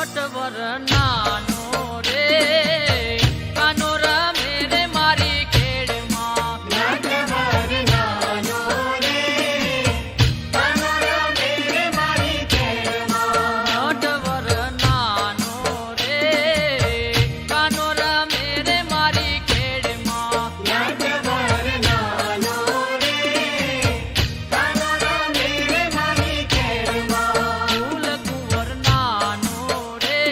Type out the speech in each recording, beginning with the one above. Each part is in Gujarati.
નટવર નાનો રે કાનો રમે રે મારી ખેડમાં નટવર નાનો રે કાનો રમે રે મારી ખેડમાં નટવર નાનો રે કાનો રમે રે મારી ખેડમાં નટવર નાનો રે કાનો રમે રે મારી ખેડમાં ફૂલ કુંવર નાનો રે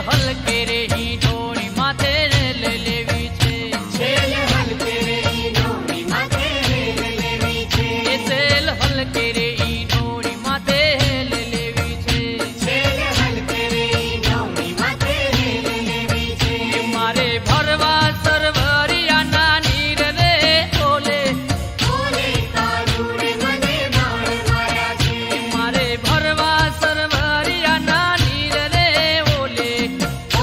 હલકે રે ઈ ઢોળી માથે લઈ લેવી છે છેલ હલકે રે ઈ ઢોળી માથે રેલ લેવી છે એ સેલ હલકે રે ઈ ઢોળી માથે લઈ લેવી છે છેલ હલકે રે ઈ ઢોળી માથે રેલ લેવી છે એ મારે ભરવા સરવરિયાના નીર રે ઓલે ઓલે કાનુડે મને બાણ માર્યા છે મારે ભરવા સરવરિયાના નીર રે ઓલે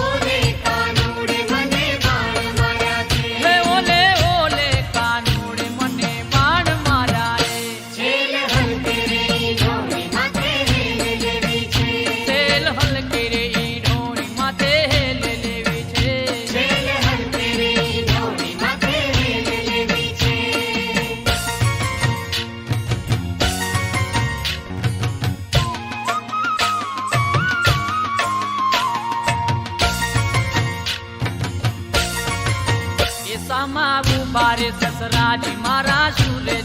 ઓલે કાનુડે મને બાણ માર્યા છે હે ઓલે ઓલે કાનુડે મને બાણ મારા રે છેલ હલકે રે ઈ ઢોળી માથે રેલ લેવી છે સેલ હલકે રે ઈ ઢોળી માથે લઈ લેવી છે છેલ હલકે રે ઈ ઢોળી માથે રેલ લેવી છે એ સામા ઉભા રે સસરાજી મારા શુલે